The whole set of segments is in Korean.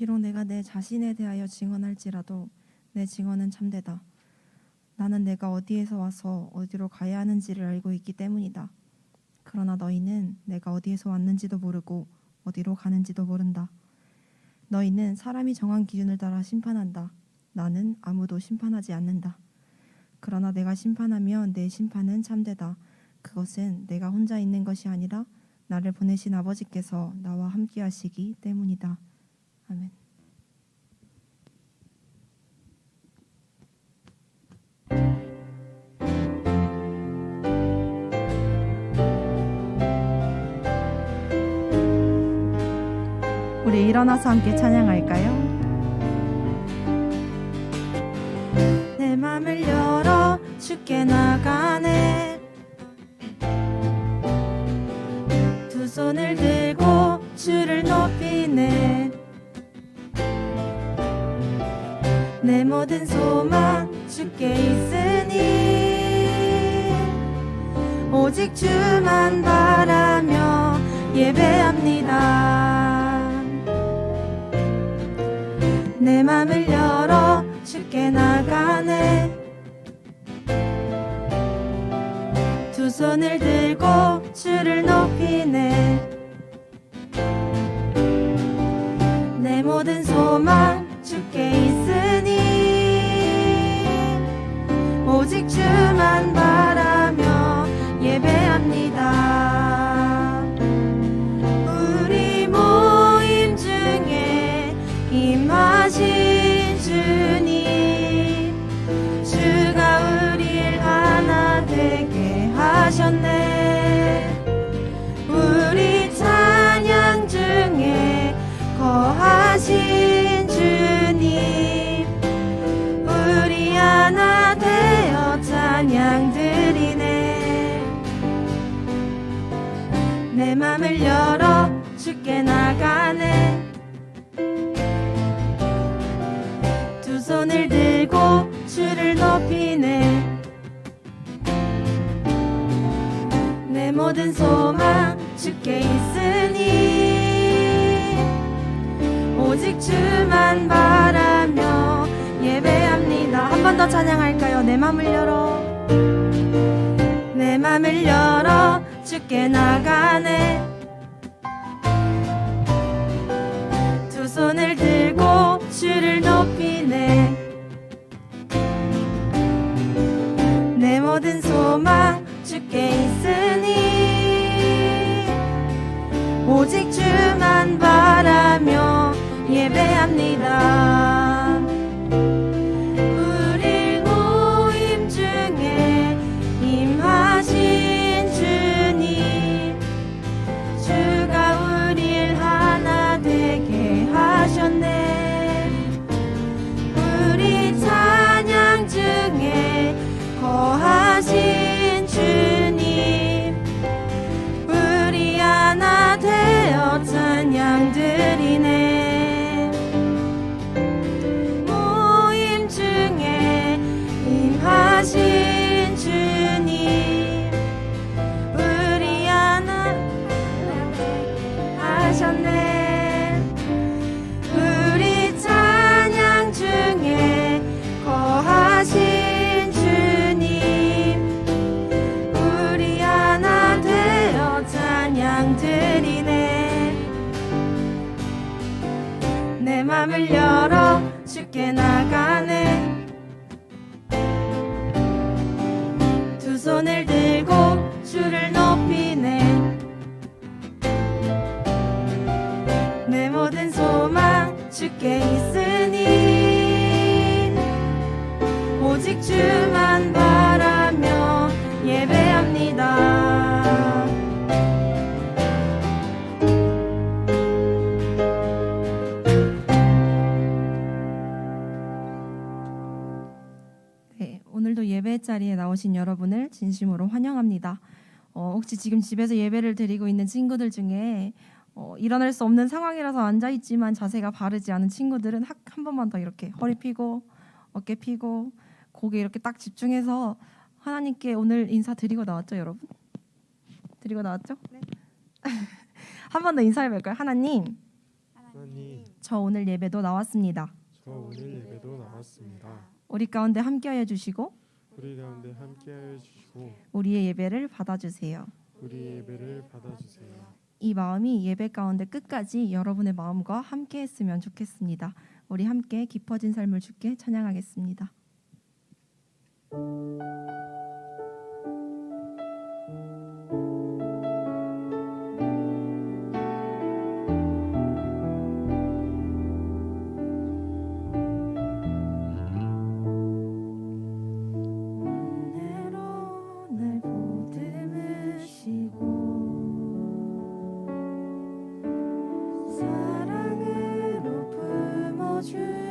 비록 내가 내 자신에 대하여 증언할지라도 내 증언은 참되다. 나는 내가 어디에서 와서 어디로 가야 하는지를 알고 있기 때문이다. 그러나 너희는 내가 어디에서 왔는지도 모르고 어디로 가는지도 모른다. 너희는 사람이 정한 기준을 따라 심판한다. 나는 아무도 심판하지 않는다. 그러나 내가 심판하면 내 심판은 참되다. 그것은 내가 혼자 있는 것이 아니라 나를 보내신 아버지께서 나와 함께 하시기 때문이다. 아멘. 우리 일어나서 함께 찬양할까요? 내 맘을 열어 주께 나가네. 두 손을 들고 주를 높이네. 내 모든 소망 주께 있으니 오직 주만 바라며 예배합니다. 내 맘을 열어 주께 나가네. 두 손을 들고 주를 높이네. 내 모든 소망 주께 있으니 오직 주만 바라며 예배합니다. 우리 모임 중에 임하신 주님, 주가 우리를 하나 되게 하셨네. 우리 찬양 중에 거하신 주님, 우리 하나 되어 찬양 드리네. 내 맘을 열어 주께 나가네. 두 손을 들고 주를 높이네. 내 모든 소망 주께 있으니 오직 주만 바라며 예배합니다. 한 번 더 찬양할까요? 내 맘을 열어. 내 맘을 열어 주께 나가네. 두 손을 들고 주를 높이네. 내 모든 소망 주께 있으니 오직 주만 바라며 예배합니다. 우리 모임 중에 임하신 주님, 주가 우리를 하나 되게 하셨네. 우리 찬양 중에 거하신 주님, 우리 하나 되어 찬양 드리네. 모임 중에 임하신 주님, 우리 하나 하셨네. 우리 찬양 중에 거하신 주님, 우리 하나 되어 찬양 드리네. 내 맘을 열어 주께 나가네. 두 손을 들고 주를 높이네. 내 모든 소망 주께 있으니 오직 주만 바라며 예배합니다. 네, 오늘도 예배 자리에 나오신 여러분을 진심으로 환영합니다. 혹시 지금 집에서 예배를 드리고 있는 친구들 중에 일어날 수 없는 상황이라서 앉아있지만 자세가 바르지 않은 친구들은 한 번만 더 이렇게 허리 펴고 어깨 펴고 고개 이렇게 딱 집중해서 하나님께 오늘 인사 드리고 나왔죠, 여러분? 드리고 나왔죠? 네. 한 번 더 인사해 볼까요? 하나님, 하나님 저 오늘 예배도 나왔습니다. 저 오늘 예배도 나왔습니다. 우리 가운데 함께하여 주시고 우리 가운데 함께하여 주시고 우리의 예배를 받아주세요. 우리 예배를 받아주세요. 이 마음이 예배 가운데 끝까지 여러분의 마음과 함께했으면 좋겠습니다. 우리 함께 깊어진 삶을 주께 찬양하겠습니다. 은혜로 날 보듬으시고 사랑으로 품어주셔도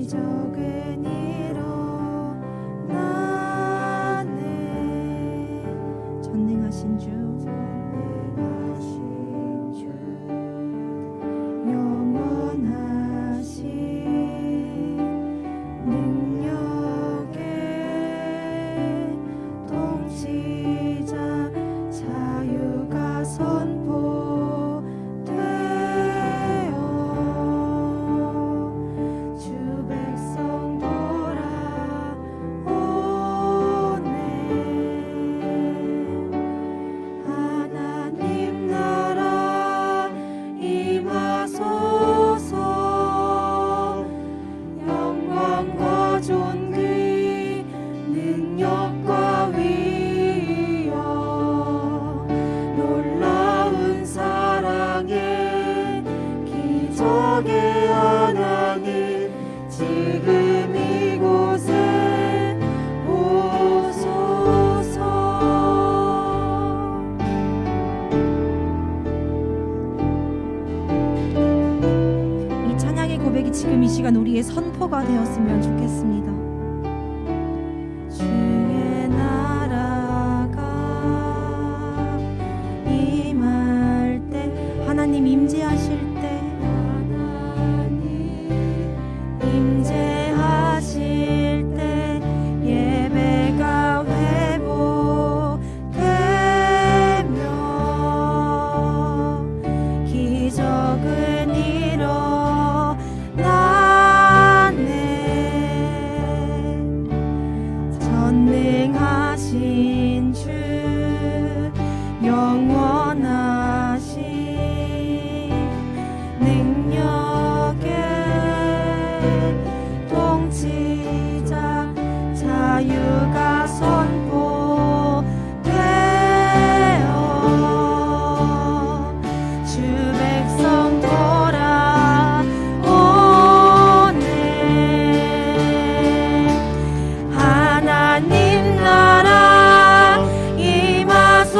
기적은 일어나네. 전능하신 주 영원하신 능력의 통치자 자유가 선포되어 주 백성 돌아오네. 하나님 나라 임하소서. 영광과 존귀 능력과 위엄 놀라운 사랑의 기적의 하나님 지금 이곳에 오소서. 이 찬양의 고백이 지금 이 시간 우리의 선포가 되었으면 좋겠습니다. 주의 나라가 임할 때, 하나님 임재하실 때, 하나님 임재하실 때 예배가 회복되며 기적은 일어나네. 전능하신 주 영원하신 능력의 통치자 자유가 선포되어 주 백성 돌아오네. 하나님 나라 임하소서.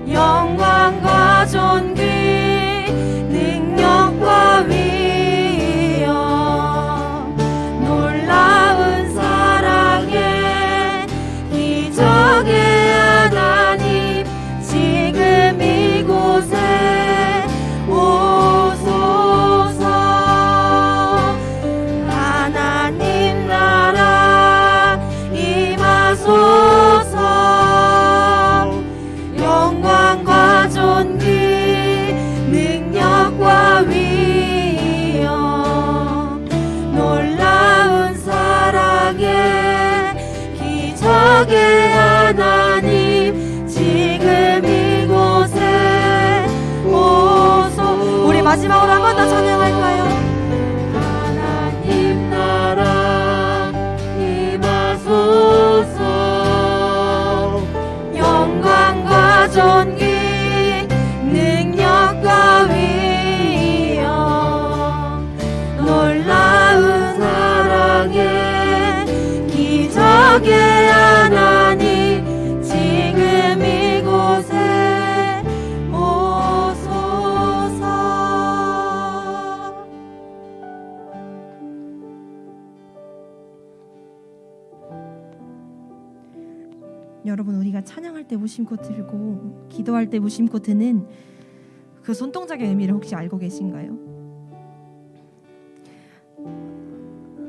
영광과 존귀 능력과 위엄 놀라운 사랑의 기적의 하나님 지금 이곳에 오소서. 하나님 나라 임하소서. 영광과 존귀 능력과 위엄 놀라운 사랑의 기적의 하나님 지금 이곳에 오소. 우리 마지막으로 한 번 더 찬양할까요? 하나님 나라 임하소서. 영광과 존귀 능력과 위엄 놀라운 사랑의 기적의 하나님 지금 이곳에 오소서. 여러분, 우리가 찬양할 때 무심코 들고 기도할 때 무심코 드는 그 손동작의 의미를 혹시 알고 계신가요?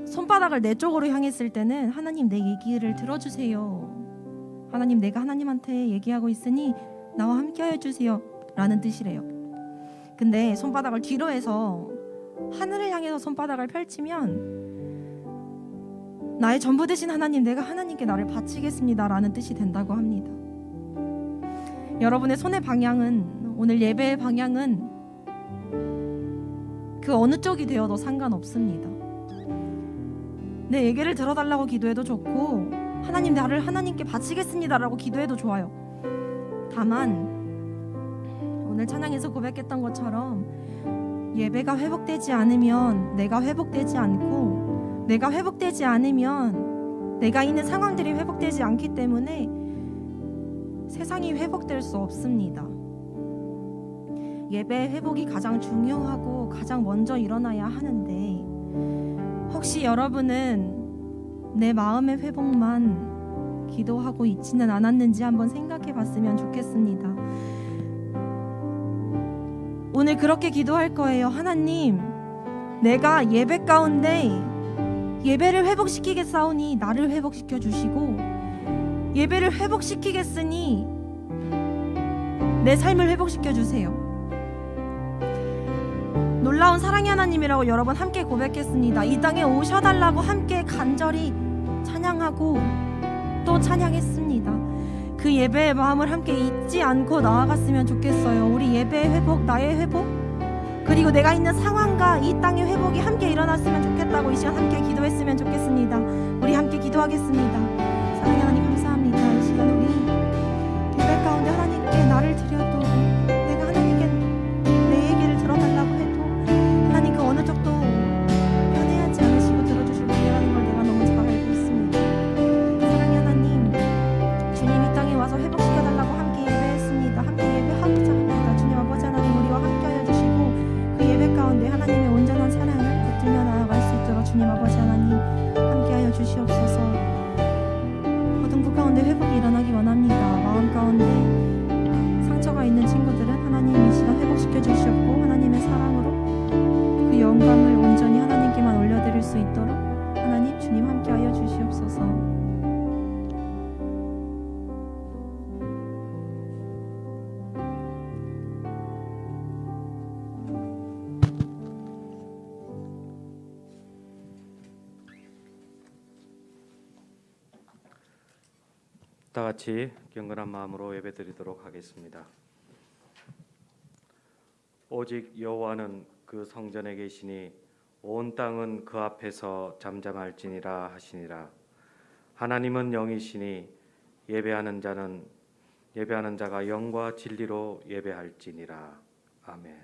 손바닥을 내 쪽으로 향했을 때는 하나님 내 얘기를 들어주세요. 하나님 내가 하나님한테 얘기하고 있으니 나와 함께 해주세요 라는 뜻이래요. 근데 손바닥을 뒤로 해서 하늘을 향해서 손바닥을 펼치면 나의 전부 되신 하나님, 내가 하나님께 나를 바치겠습니다 라는 뜻이 된다고 합니다. 여러분의 손의 방향은, 오늘 예배의 방향은 그 어느 쪽이 되어도 상관없습니다. 내 얘기를 들어달라고 기도해도 좋고 하나님 나를 하나님께 바치겠습니다 라고 기도해도 좋아요. 다만 오늘 찬양에서 고백했던 것처럼 예배가 회복되지 않으면 내가 회복되지 않고, 내가 회복되지 않으면 내가 있는 상황들이 회복되지 않기 때문에 세상이 회복될 수 없습니다. 예배 회복이 가장 중요하고 가장 먼저 일어나야 하는데, 혹시 여러분은 내 마음의 회복만 기도하고 있지는 않았는지 한번 생각해 봤으면 좋겠습니다. 오늘 그렇게 기도할 거예요. 하나님, 내가 예배 가운데 예배를 회복시키겠사오니 나를 회복시켜 주시고, 예배를 회복시키겠으니 내 삶을 회복시켜 주세요. 놀라운 사랑의 하나님이라고 여러분 함께 고백했습니다. 이 땅에 오셔달라고 함께 간절히 찬양하고 또 찬양했습니다. 그 예배의 마음을 함께 잊지 않고 나아갔으면 좋겠어요. 우리 예배의 회복, 나의 회복, 그리고 내가 있는 상황과 이 땅의 회복이 함께 일어났으면 좋겠다고 이 시간 함께 기도했으면 좋겠습니다. 우리 함께 기도하겠습니다. 사랑의 하나님, 감사합니다. 이 시간 우리 예배 가운데 하나님께 나를 드려도, 내가 하나님께 내 얘기를 들어달라고 해도 하나님 그 어느 쪽도 편애하지 않으시고 들어주실 분이라는 걸 내가 너무 잘 알고 있습니다. 사랑의 하나님, 주님 이 땅에 와서 회복시켜달라고 함께 예배했습니다. 함께 예배하고자 합니다. 주님 아버지 하나님, 우리와 함께하여 주시고 그 예배 가운데 하나님의 온전한 사랑을 붙들며 나아갈 수 있도록 주님 아버지 하나님 함께하여 주시옵소서. 모든 부 가운데 회복이 일어나기 원합니다. 마음 가운데 상처가 있는 친구들은 하나님 이 시간 회복시켜 주시옵고, 하나님의 사랑으로 그 영광을 온전히 하나님께만 올려드릴 수 있도록 하나님 주님 함께하여 주시옵소서. 다 같이 경건한 마음으로 예배드리도록 하겠습니다. 오직 여호와는 그 성전에 계시니 온 땅은 그 앞에서 잠잠할지니라 하시니라. 하나님은 영이시니 예배하는 자가 영과 진리로 예배할지니라. 아멘.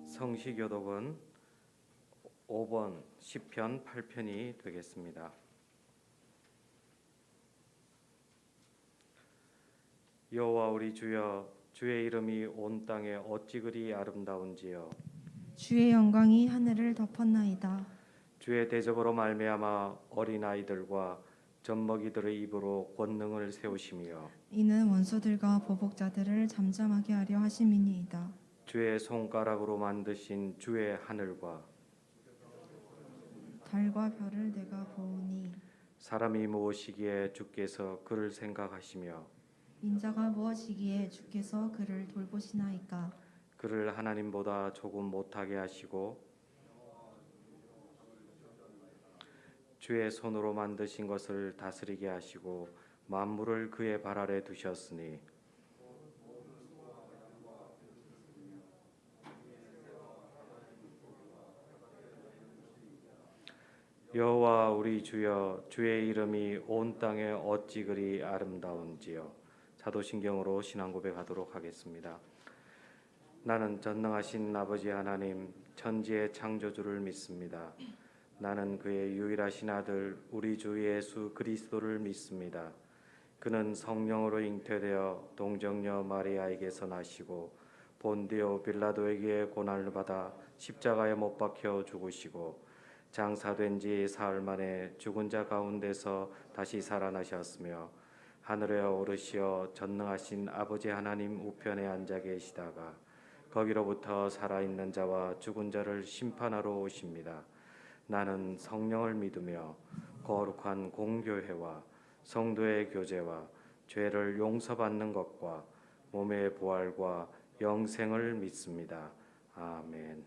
성시교독은 5번 시편 8편이 되겠습니다. 여호와 우리 주여, 주의 이름이 온 땅에 어찌 그리 아름다운지요. 주의 영광이 하늘을 덮었나이다. 주의 대접으로 말미암아 어린아이들과 젖먹이들의 입으로 권능을 세우시며 이는 원수들과 보복자들을 잠잠하게 하려 하심이니이다. 주의 손가락으로 만드신 주의 하늘과 달과 별을 내가 보오니 사람이 무엇이기에 주께서 그를 생각하시며 인자가 무엇이기에 주께서 그를 돌보시나이까. 그를 하나님보다 조금 못하게 하시고 주의 손으로 만드신 것을 다스리게 하시고 만물을 그의 발 아래 두셨으니 여호와 우리 주여, 주의 이름이 온 땅에 어찌 그리 아름다운지요. 사도신경으로 신앙 고백하도록 하겠습니다. 나는 전능하신 아버지 하나님, 천지의 창조주를 믿습니다. 나는 그의 유일하신 아들 우리 주 예수 그리스도를 믿습니다. 그는 성령으로 잉태되어 동정녀 마리아에게서 나시고 본디오 빌라도에게 고난을 받아 십자가에 못 박혀 죽으시고 장사된 지 사흘 만에 죽은 자 가운데서 다시 살아나셨으며 하늘에 오르시어 전능하신 아버지 하나님 우편에 앉아 계시다가 거기로부터 살아있는 자와 죽은 자를 심판하러 오십니다. 나는 성령을 믿으며 거룩한 공교회와 성도의 교제와 죄를 용서받는 것과 몸의 부활과 영생을 믿습니다. 아멘.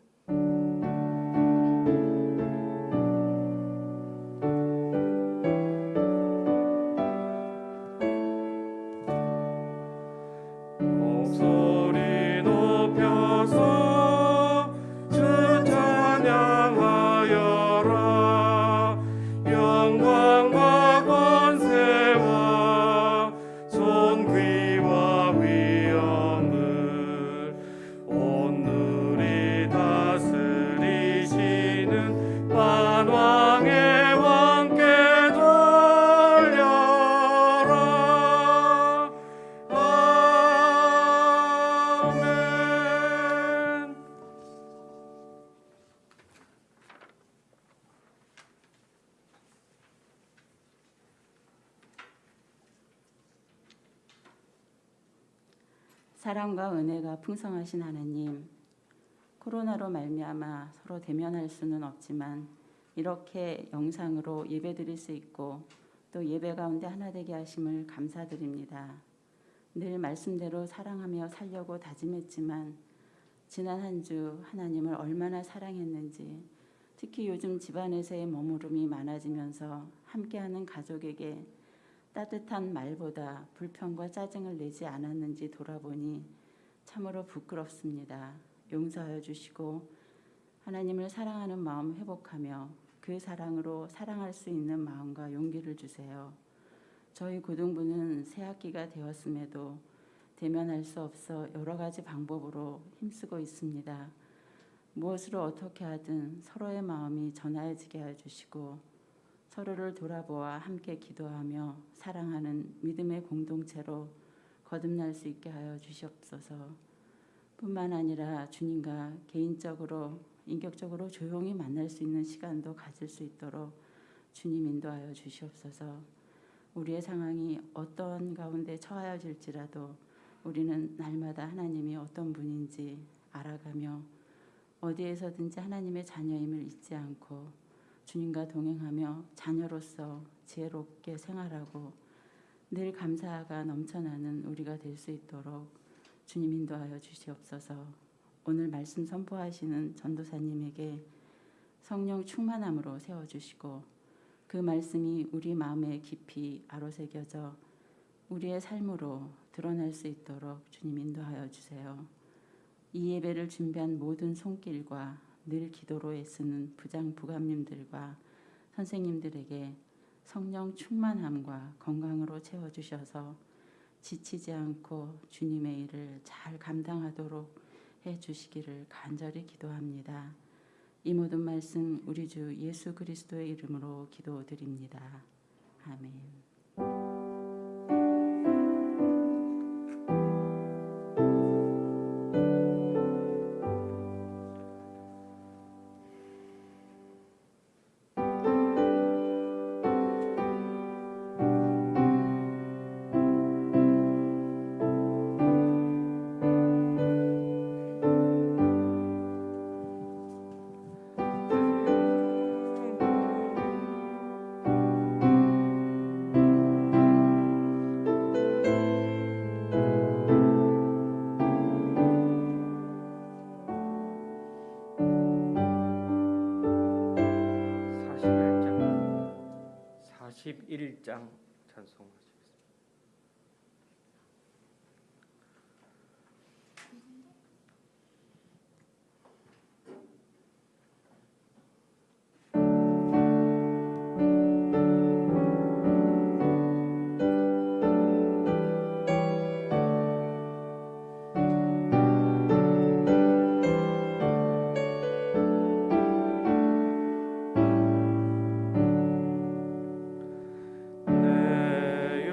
목소리 높여서 주 찬양하여라. 영광과 권세와 존귀와 사랑과 은혜가 풍성하신 하나님, 코로나로 말미암아 서로 대면할 수는 없지만 이렇게 영상으로 예배드릴 수 있고 또 예배 가운데 하나 되게 하심을 감사드립니다. 늘 말씀대로 사랑하며 살려고 다짐했지만 지난 한 주 하나님을 얼마나 사랑했는지, 특히 요즘 집안에서의 머무름이 많아지면서 함께하는 가족에게 따뜻한 말보다 불평과 짜증을 내지 않았는지 돌아보니 참으로 부끄럽습니다. 용서하여 주시고 하나님을 사랑하는 마음 회복하며 그 사랑으로 사랑할 수 있는 마음과 용기를 주세요. 저희 고등부는 새학기가 되었음에도 대면할 수 없어 여러 가지 방법으로 힘쓰고 있습니다. 무엇으로 어떻게 하든 서로의 마음이 전하여지게 해주시고 서로를 돌아보아 함께 기도하며 사랑하는 믿음의 공동체로 거듭날 수 있게 하여 주시옵소서. 뿐만 아니라 주님과 개인적으로 인격적으로 조용히 만날 수 있는 시간도 가질 수 있도록 주님 인도하여 주시옵소서. 우리의 상황이 어떤 가운데 처하여질지라도 우리는 날마다 하나님이 어떤 분인지 알아가며 어디에서든지 하나님의 자녀임을 잊지 않고 주님과 동행하며 자녀로서 지혜롭게 생활하고 늘 감사가 넘쳐나는 우리가 될 수 있도록 주님 인도하여 주시옵소서. 오늘 말씀 선포하시는 전도사님에게 성령 충만함으로 세워주시고 그 말씀이 우리 마음에 깊이 아로새겨져 우리의 삶으로 드러날 수 있도록 주님 인도하여 주세요. 이 예배를 준비한 모든 손길과 늘 기도로 애쓰는 부장 부감님들과 선생님들에게 성령 충만함과 건강으로 채워주셔서 지치지 않고 주님의 일을 잘 감당하도록 해주시기를 간절히 기도합니다. 이 모든 말씀 우리 주 예수 그리스도의 이름으로 기도드립니다. 아멘. 41장 찬송하시겠습니다. 내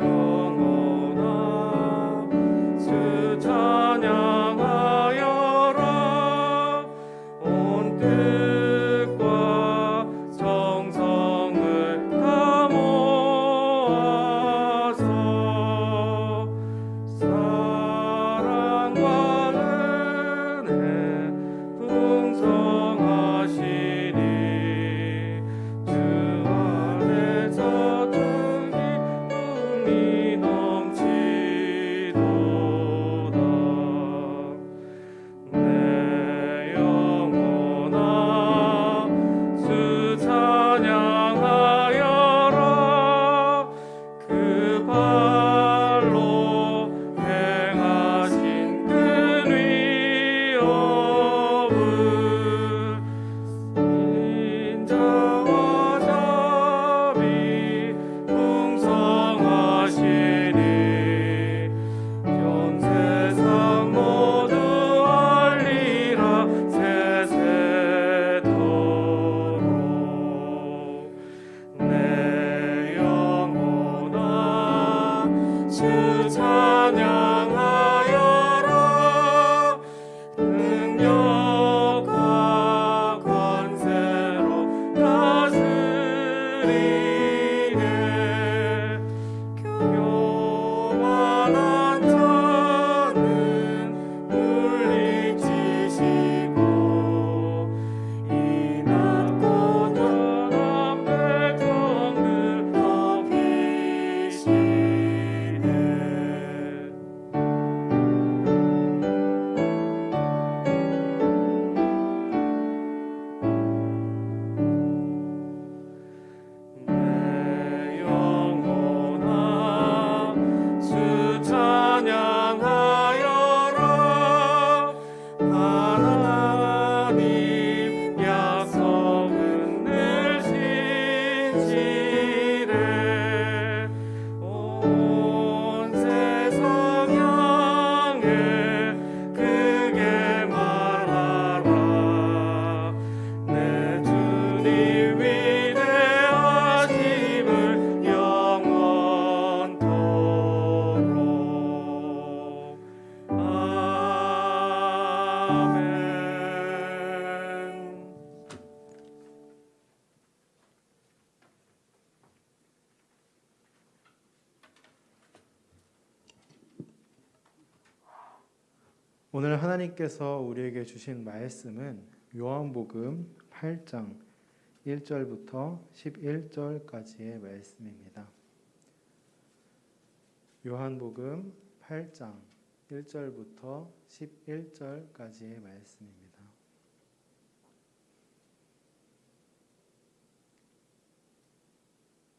오늘 하나님께서 우리에게 주신 말씀은 요한복음 8장 1절부터 11절까지의 말씀입니다. 요한복음 8장 1절부터 11절까지의 말씀입니다.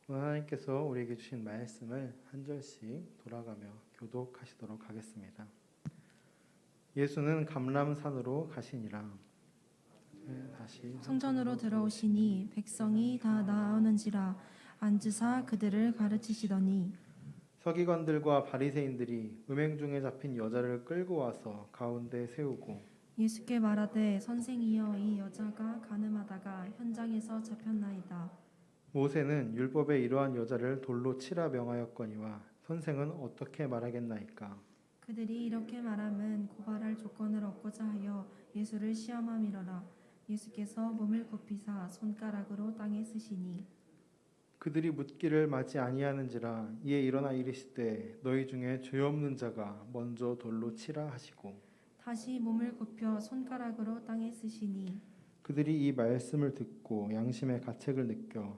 오늘 하나님께서 우리에게 주신 말씀을 한 절씩 돌아가며 교독하시도록 하겠습니다. 예수는 감람산으로 가시니라. 다시 성전으로 들어오시니 백성이 다 나오는지라 앉으사 그들을 가르치시더니 서기관들과 바리새인들이 음행 중에 잡힌 여자를 끌고 와서 가운데 세우고 예수께 말하되 선생이여 이 여자가 간음하다가 현장에서 잡혔나이다. 모세는 율법에 이러한 여자를 돌로 치라 명하였거니와 선생은 어떻게 말하겠나이까. 그들이 이렇게 말함은 고발할 조건을 얻고자 하여 예수를 시험함이러라. 예수께서 몸을 굽히사 손가락으로 땅에 쓰시니 그들이 묻기를 마지 아니하는지라. 이에 일어나 이르시되 너희 중에 죄 없는 자가 먼저 돌로 치라 하시고 다시 몸을 굽혀 손가락으로 땅에 쓰시니 그들이 이 말씀을 듣고 양심의 가책을 느껴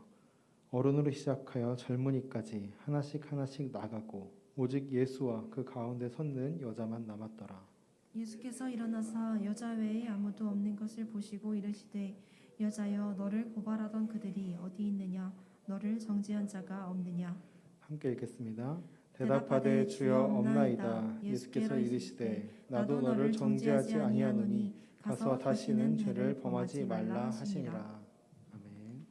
어른으로 시작하여 젊은이까지 하나씩 하나씩 나가고 오직 예수와 그 가운데 섰는 여자만 남았더라. 예수께서 일어나사 여자 외에 아무도 없는 것을 보시고 이르시되 여자여 너를 고발하던 그들이 어디 있느냐 너를 정죄한 자가 없느냐. 함께 읽겠습니다. 대답하되 주여 없나이다. 예수께서 이르시되 나도 너를 정죄하지 아니하노니 가서 다시는 죄를 범하지 말라 하시니라. 아멘.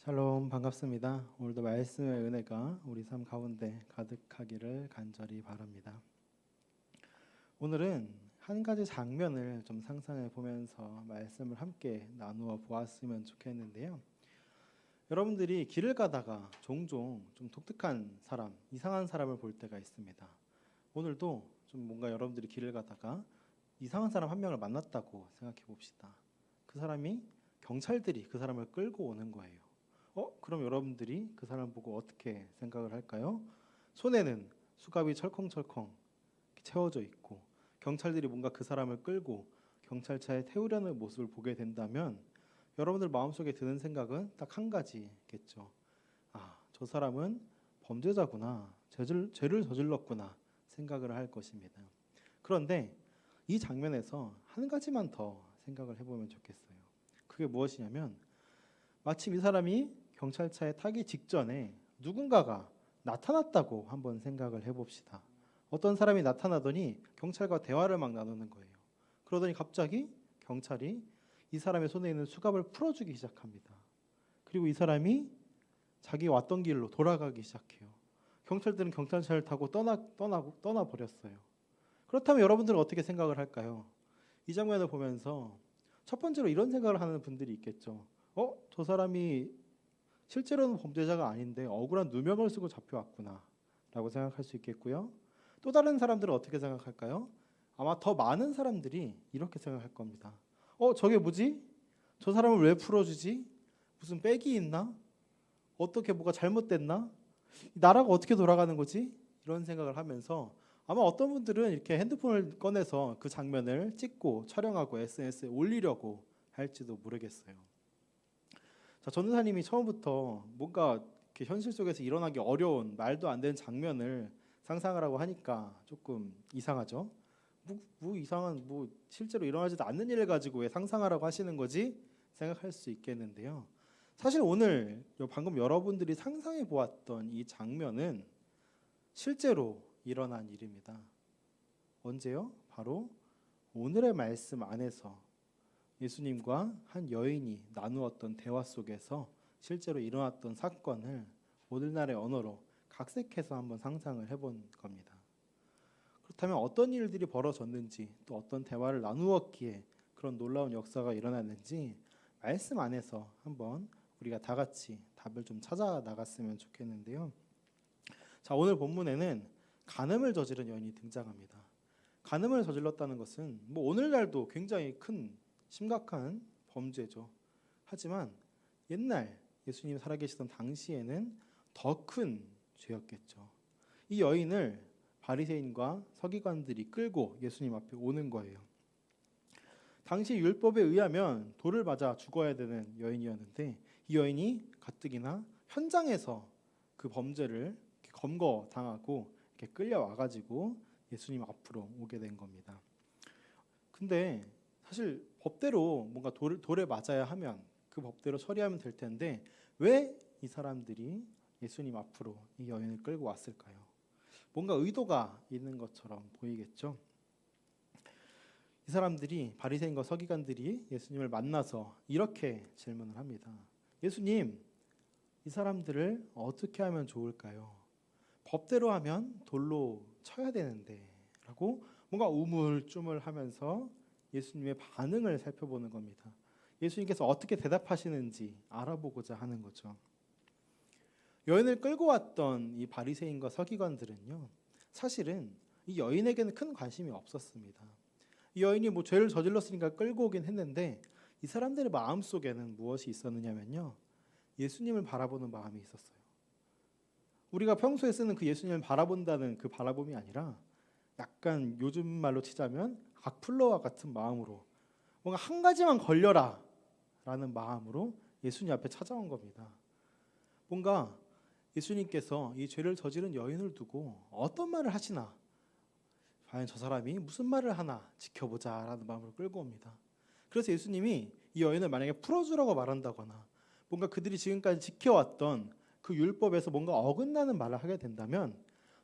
샬롬, 반갑습니다. 오늘도 말씀의 은혜가 우리 삶 가운데 가득하기를 간절히 바랍니다. 오늘은 한 가지 장면을 좀 상상해 보면서 말씀을 함께 나누어 보았으면 좋겠는데요. 여러분들이 길을 가다가 종종 좀 독특한 사람, 이상한 사람을 볼 때가 있습니다. 오늘도 좀 뭔가 여러분들이 길을 가다가 이상한 사람 한 명을 만났다고 생각해 봅시다. 그 사람이 경찰들이 그 사람을 끌고 오는 거예요. 그럼 여러분들이 그 사람 보고 어떻게 생각을 할까요? 손에는 수갑이 철컹철컹 채워져 있고 경찰들이 뭔가 그 사람을 끌고 경찰차에 태우려는 모습을 보게 된다면 여러분들 마음속에 드는 생각은 딱 한 가지겠죠. 저 사람은 범죄자구나, 죄를 저질렀구나 생각을 할 것입니다. 그런데 이 장면에서 한 가지만 더 생각을 해보면 좋겠어요. 그게 무엇이냐면 마침 이 사람이 경찰차에 타기 직전에 누군가가 나타났다고 한번 생각을 해봅시다. 어떤 사람이 나타나더니 경찰과 대화를 막 나누는 거예요. 그러더니 갑자기 경찰이 이 사람의 손에 있는 수갑을 풀어주기 시작합니다. 그리고 이 자기 왔던 길로 돌아가기 시작해요. 경찰들은 경찰차를 타고 떠나버렸어요. 그렇다면 여러분들은 어떻게 생각을 할까요? 이 장면을 보면서 첫 번째로 이런 생각을 하는 분들이 있겠죠. 저 사람이 실제로는 범죄자가 아닌데 억울한 누명을 쓰고 잡혀왔구나 라고 생각할 수 있겠고요. 또 다른 사람들은 어떻게 생각할까요? 아마 더 많은 사람들이 이렇게 생각할 겁니다. 저게 뭐지? 저 사람을 왜 풀어주지? 무슨 백이 있나? 어떻게 뭐가 잘못됐나? 나라가 어떻게 돌아가는 거지? 이런 생각을 하면서 아마 어떤 분들은 이렇게 핸드폰을 꺼내서 그 장면을 찍고 촬영하고 SNS에 올리려고 할지도 모르겠어요. 자, 전도사님이 처음부터 뭔가 이렇게 현실 속에서 일어나기 어려운 말도 안 되는 장면을 상상하라고 하니까 조금 이상하죠. 이상한 실제로 일어나지도 않는 일을 가지고 왜 상상하라고 하시는 거지? 생각할 수 있겠는데요. 사실 오늘 방금 여러분들이 상상해 보았던 이 장면은 실제로 일어난 일입니다. 언제요? 바로 오늘의 말씀 안에서 예수님과 한 여인이 나누었던 대화 속에서 실제로 일어났던 사건을 오늘날의 언어로 각색해서 한번 상상을 해본 겁니다. 그렇다면 어떤 일들이 벌어졌는지 또 어떤 대화를 나누었기에 그런 놀라운 역사가 일어났는지 말씀 안에서 한번 우리가 다 같이 답을 좀 찾아 나갔으면 좋겠는데요. 자, 오늘 본문에는 간음을 저지른 여인이 등장합니다. 간음을 저질렀다는 것은 오늘날도 굉장히 큰 심각한 범죄죠. 하지만 옛날 예수님이 살아계시던 당시에는 더 큰 죄였겠죠. 이 여인을 바리새인과 서기관들이 끌고 예수님 앞에 오는 거예요. 당시 율법에 의하면 돌을 맞아 죽어야 되는 여인이었는데 이 여인이 가뜩이나 현장에서 그 범죄를 검거당하고 이렇게 끌려와가지고 예수님 앞으로 오게 된 겁니다. 근데 사실 법대로 뭔가 돌에 맞아야 하면 그 법대로 처리하면 될 텐데 왜 이 사람들이 예수님 앞으로 이 여인을 끌고 왔을까요? 뭔가 의도가 있는 것처럼 보이겠죠. 이 사람들이 바리새인과 서기관들이 예수님을 만나서 이렇게 질문을 합니다. 예수님, 이 사람들을 어떻게 하면 좋을까요? 법대로 하면 돌로 쳐야 되는데 라고 뭔가 우물쭈물하면서 예수님의 반응을 살펴보는 겁니다. 예수님께서 어떻게 대답하시는지 알아보고자 하는 거죠. 여인을 끌고 왔던 이 바리새인과 서기관들은요, 사실은 이 여인에게는 큰 관심이 없었습니다. 이 여인이 죄를 저질렀으니까 끌고 오긴 했는데 이 사람들의 마음속에는 무엇이 있었느냐면요, 예수님을 바라보는 마음이 있었어요. 우리가 평소에 쓰는 그 예수님을 바라본다는 그 바라봄이 아니라 약간 요즘 말로 치자면 악플러와 같은 마음으로 뭔가 한 가지만 걸려라 라는 마음으로 예수님 앞에 찾아온 겁니다. 뭔가 예수님께서 이 죄를 저지른 여인을 두고 어떤 말을 하시나, 과연 저 사람이 무슨 말을 하나 지켜보자 라는 마음으로 끌고 옵니다. 그래서 예수님이 이 여인을 만약에 풀어주라고 말한다거나 뭔가 그들이 지금까지 지켜왔던 그 율법에서 뭔가 어긋나는 말을 하게 된다면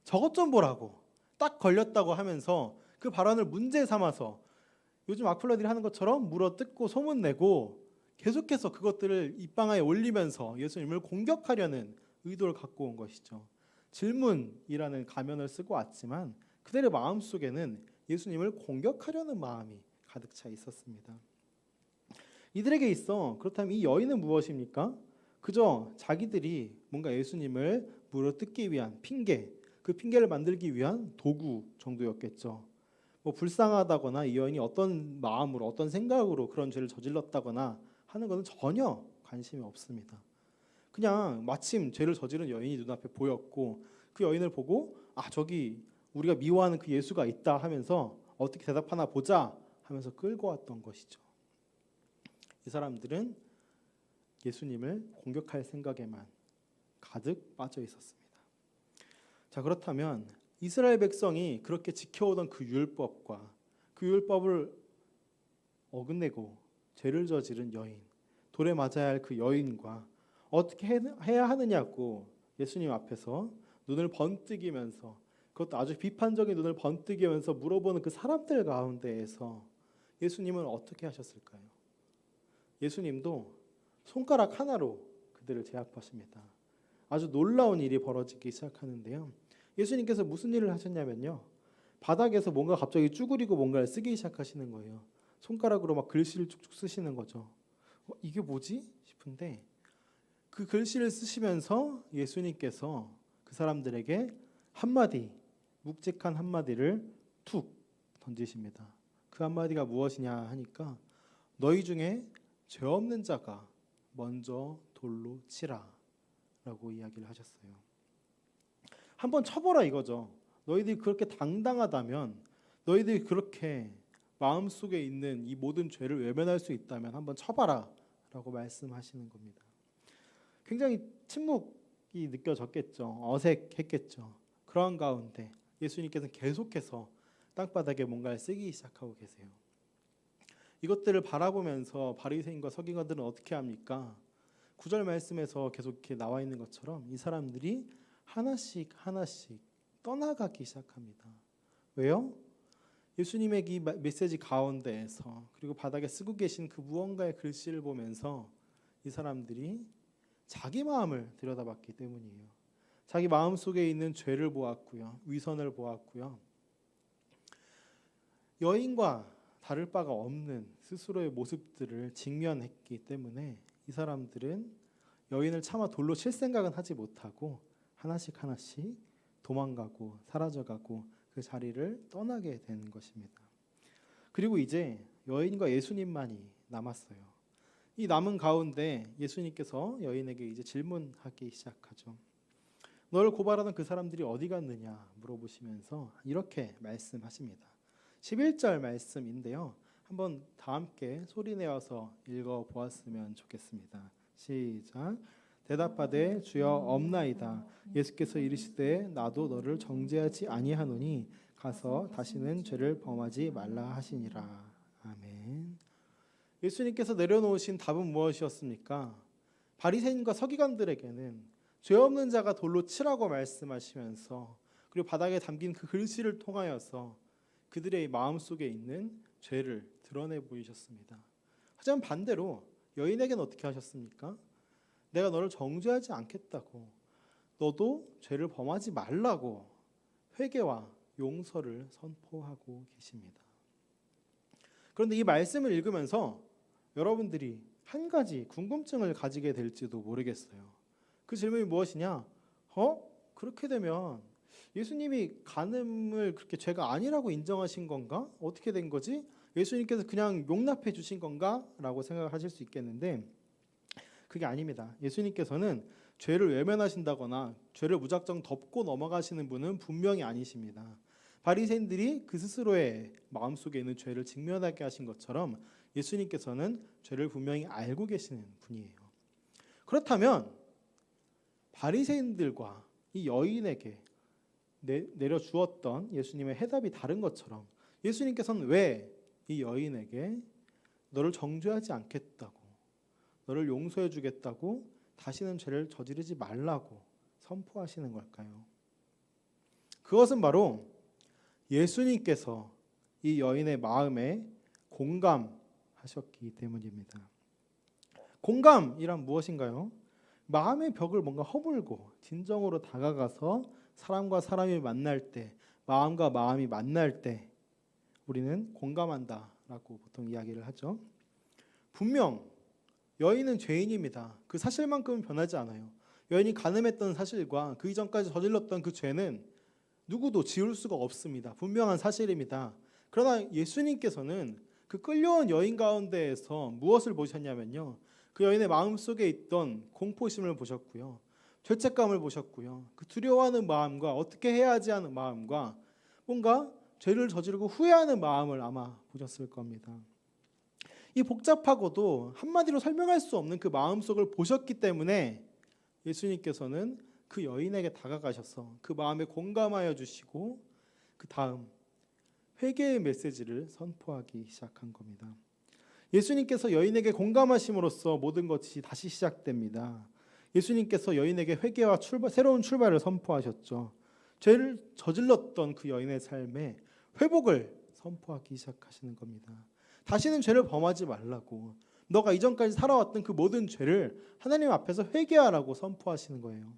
저것 좀 보라고 딱 걸렸다고 하면서 그 발언을 문제 삼아서 요즘 악플러들이 하는 것처럼 물어뜯고 소문내고 계속해서 그것들을 입방아에 올리면서 예수님을 공격하려는 의도를 갖고 온 것이죠. 질문이라는 가면을 쓰고 왔지만 그들의 마음속에는 예수님을 공격하려는 마음이 가득 차 있었습니다. 이들에게 있어 그렇다면 이 여인은 무엇입니까? 그저 자기들이 뭔가 예수님을 물어뜯기 위한 핑계, 그 핑계를 만들기 위한 도구 정도였겠죠. 불쌍하다거나 이 여인이 어떤 마음으로 어떤 생각으로 그런 죄를 저질렀다거나 하는 것은 전혀 관심이 없습니다. 그냥 마침 죄를 저지른 여인이 눈앞에 보였고 그 여인을 보고 저기 우리가 미워하는 그 예수가 있다 하면서 어떻게 대답하나 보자 하면서 끌고 왔던 것이죠. 이 사람들은 예수님을 공격할 생각에만 가득 빠져 있었습니다. 자, 그렇다면 이스라엘 백성이 그렇게 지켜오던 그 율법과 그 율법을 어긋내고 죄를 저지른 여인, 돌에 맞아야 할 그 여인과 어떻게 해야 하느냐고 예수님 앞에서 눈을 번뜩이면서, 그것도 아주 비판적인 눈을 번뜩이면서 물어보는 그 사람들 가운데에서 예수님은 어떻게 하셨을까요? 예수님도 손가락 하나로 그들을 제압하십니다. 아주 놀라운 일이 벌어지기 시작하는데요. 예수님께서 무슨 일을 하셨냐면요, 바닥에서 뭔가 갑자기 쭈그리고 뭔가를 쓰기 시작하시는 거예요. 손가락으로 막 글씨를 쭉쭉 쓰시는 거죠. 이게 뭐지 싶은데 그 글씨를 쓰시면서 예수님께서 그 사람들에게 한마디, 묵직한 한마디를 툭 던지십니다. 그 한마디가 무엇이냐 하니까 너희 중에 죄 없는 자가 먼저 돌로 치라 라고 이야기를 하셨어요. 한번 쳐보라 이거죠. 너희들이 그렇게 당당하다면, 너희들이 그렇게 마음속에 있는 이 모든 죄를 외면할 수 있다면 한번 쳐봐라 라고 말씀하시는 겁니다. 굉장히 침묵이 느껴졌겠죠. 어색했겠죠. 그런 가운데 예수님께서는 계속해서 땅바닥에 뭔가를 쓰기 시작하고 계세요. 이것들을 바라보면서 바리새인과 서기관들은 어떻게 합니까? 9절 말씀에서 계속 이렇게 나와 있는 것처럼 이 사람들이 하나씩 하나씩 떠나가기 시작합니다. 왜요? 예수님의 이 메시지 가운데에서, 그리고 바닥에 쓰고 계신 그 무언가의 글씨를 보면서 이 사람들이 자기 마음을 들여다봤기 때문이에요. 자기 마음 속에 있는 죄를 보았고요, 위선을 보았고요, 여인과 다를 바가 없는 스스로의 모습들을 직면했기 때문에 이 사람들은 여인을 차마 돌로 칠 생각은 하지 못하고 하나씩 하나씩 도망가고 사라져가고 그 자리를 떠나게 되는 것입니다. 그리고 이제 여인과 예수님만이 남았어요. 이 남은 가운데 예수님께서 여인에게 이제 질문하기 시작하죠. 너를 고발하던 그 사람들이 어디 갔느냐 물어보시면서 이렇게 말씀하십니다. 11절 말씀인데요, 한번 다 함께 소리내어서 읽어보았으면 좋겠습니다. 시작. 대답하되 주여 없나이다. 예수께서 이르시되 나도 너를 정죄하지 아니하노니 가서 다시는 죄를 범하지 말라 하시니라. 아멘. 예수님께서 내려놓으신 답은 무엇이었습니까? 바리새인과 서기관들에게는 죄 없는 자가 돌로 치라고 말씀하시면서, 그리고 바닥에 담긴 그 글씨를 통하여서 그들의 마음속에 있는 죄를 드러내 보이셨습니다. 하지만 반대로 여인에게는 어떻게 하셨습니까? 내가 너를 정죄하지 않겠다고, 너도 죄를 범하지 말라고 회개와 용서를 선포하고 계십니다. 그런데 이 말씀을 읽으면서 여러분들이 한 가지 궁금증을 가지게 될지도 모르겠어요. 그 질문이 무엇이냐? 그렇게 되면 예수님이 간음을 그렇게 죄가 아니라고 인정하신 건가? 어떻게 된 거지? 예수님께서 그냥 용납해 주신 건가? 라고 생각하실 수 있겠는데 그게 아닙니다. 예수님께서는 죄를 외면하신다거나 죄를 무작정 덮고 넘어가시는 분은 분명히 아니십니다. 바리새인들이 그 스스로의 마음속에 있는 죄를 직면하게 하신 것처럼 예수님께서는 죄를 분명히 알고 계시는 분이에요. 그렇다면 바리새인들과 이 여인에게 내려주었던 예수님의 해답이 다른 것처럼 예수님께서는 왜 이 여인에게 너를 정죄하지 않겠다고, 너를 용서해 주겠다고, 다시는 죄를 저지르지 말라고 선포하시는 걸까요? 그것은 바로 예수님께서 이 여인의 마음에 공감하셨기 때문입니다. 공감이란 무엇인가요? 마음의 벽을 뭔가 허물고 진정으로 다가가서 사람과 사람이 만날 때, 마음과 마음이 만날 때 우리는 공감한다라고 보통 이야기를 하죠. 분명 여인은 죄인입니다. 그 사실만큼은 변하지 않아요. 여인이 간음했던 사실과 그 이전까지 저질렀던 그 죄는 누구도 지울 수가 없습니다. 분명한 사실입니다. 그러나 예수님께서는 그 끌려온 여인 가운데에서 무엇을 보셨냐면요. 그 여인의 마음속에 있던 공포심을 보셨고요. 죄책감을 보셨고요. 그 두려워하는 마음과 어떻게 해야 하지 하는 마음과 뭔가 죄를 저지르고 후회하는 마음을 아마 보셨을 겁니다. 이 복잡하고도 한마디로 설명할 수 없는 그 마음속을 보셨기 때문에 예수님께서는 그 여인에게 다가가셔서 그 마음에 공감하여 주시고 그 다음 회개의 메시지를 선포하기 시작한 겁니다. 예수님께서 여인에게 공감하심으로써 모든 것이 다시 시작됩니다. 예수님께서 여인에게 회개와 새로운 출발을 선포하셨죠. 죄를 저질렀던 그 여인의 삶에 회복을 선포하기 시작하시는 겁니다. 다시는 죄를 범하지 말라고, 너가 이전까지 살아왔던 그 모든 죄를 하나님 앞에서 회개하라고 선포하시는 거예요.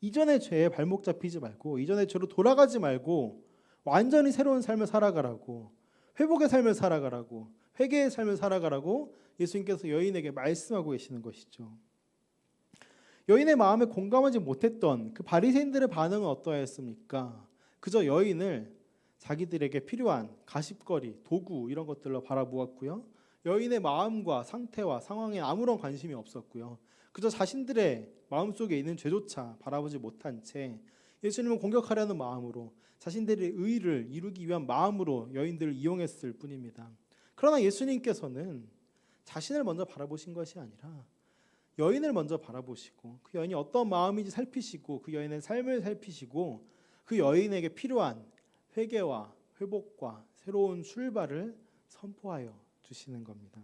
이전의 죄에 발목 잡히지 말고, 이전의 죄로 돌아가지 말고 완전히 새로운 삶을 살아가라고, 회복의 삶을 살아가라고, 회개의 삶을 살아가라고 예수님께서 여인에게 말씀하고 계시는 것이죠. 여인의 마음에 공감하지 못했던 그 바리새인들의 반응은 어떠했습니까? 그저 여인을 자기들에게 필요한 가십거리, 도구 이런 것들로 바라보았고요. 여인의 마음과 상태와 상황에 아무런 관심이 없었고요. 그저 자신들의 마음속에 있는 죄조차 바라보지 못한 채 예수님을 공격하려는 마음으로, 자신들의 의를 이루기 위한 마음으로 여인들을 이용했을 뿐입니다. 그러나 예수님께서는 자신을 먼저 바라보신 것이 아니라 여인을 먼저 바라보시고 그 여인이 어떤 마음인지 살피시고 그 여인의 삶을 살피시고 그 여인에게 필요한 회개와 회복과 새로운 출발을 선포하여 주시는 겁니다.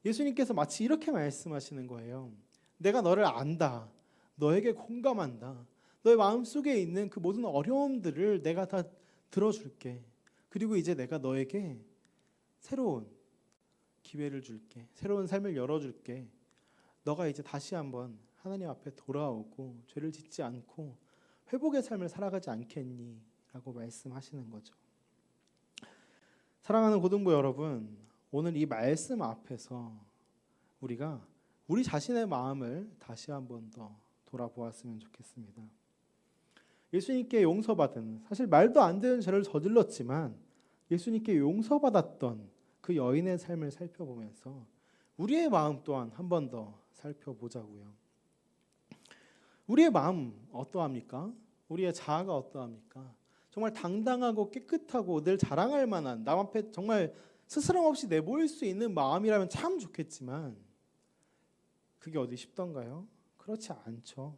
예수님께서 마치 이렇게 말씀하시는 거예요. 내가 너를 안다. 너에게 공감한다. 너의 마음속에 있는 그 모든 어려움들을 내가 다 들어줄게. 그리고 이제 내가 너에게 새로운 기회를 줄게. 새로운 삶을 열어줄게. 너가 이제 다시 한번 하나님 앞에 돌아오고 죄를 짓지 않고 회복의 삶을 살아가지 않겠니? 라고 말씀하시는 거죠. 사랑하는 고등부 여러분, 오늘 이 말씀 앞에서 우리가 우리 자신의 마음을 다시 한번 더 돌아보았으면 좋겠습니다. 예수님께 용서받은, 사실 말도 안 되는 죄를 저질렀지만 예수님께 용서받았던 그 여인의 삶을 살펴보면서 우리의 마음 또한 한 번 더 살펴보자고요. 우리의 마음 어떠합니까? 우리의 자아가 어떠합니까? 정말 당당하고 깨끗하고 늘 자랑할 만한, 남 앞에 정말 스스럼 없이 내보일 수 있는 마음이라면 참 좋겠지만 그게 어디 쉽던가요? 그렇지 않죠.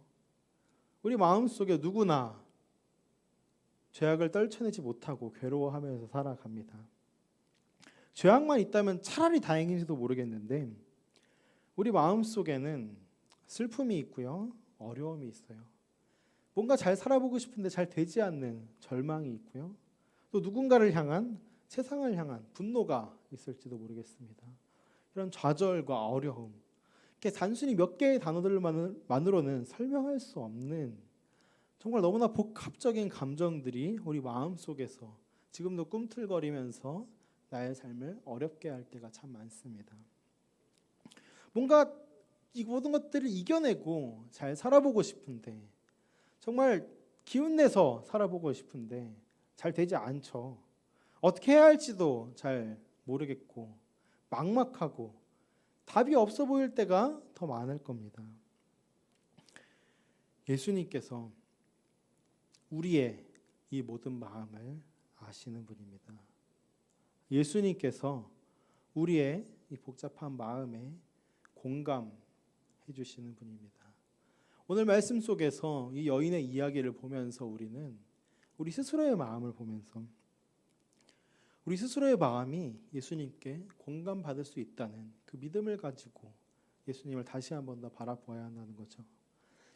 우리 마음속에 누구나 죄악을 떨쳐내지 못하고 괴로워하면서 살아갑니다. 죄악만 있다면 차라리 다행인지도 모르겠는데 우리 마음속에는 슬픔이 있고요. 어려움이 있어요. 뭔가 잘 살아보고 싶은데 잘 되지 않는 절망이 있고요. 또 누군가를 향한, 세상을 향한 분노가 있을지도 모르겠습니다. 이런 좌절과 어려움, 이렇게 단순히 몇 개의 단어들만으로는 설명할 수 없는 정말 너무나 복합적인 감정들이 우리 마음속에서 지금도 꿈틀거리면서 나의 삶을 어렵게 할 때가 참 많습니다. 뭔가 이 모든 것들을 이겨내고 잘 살아보고 싶은데, 정말 기운내서 살아보고 싶은데 잘 되지 않죠. 어떻게 해야 할지도 잘 모르겠고 막막하고 답이 없어 보일 때가 더 많을 겁니다. 예수님께서 우리의 이 모든 마음을 아시는 분입니다. 예수님께서 우리의 이 복잡한 마음에 공감해 주시는 분입니다. 오늘 말씀 속에서 이 여인의 이야기를 보면서 우리는 우리 스스로의 마음을 보면서 우리 스스로의 마음이 예수님께 공감받을 수 있다는 그 믿음을 가지고 예수님을 다시 한번 더 바라보아야 한다는 거죠.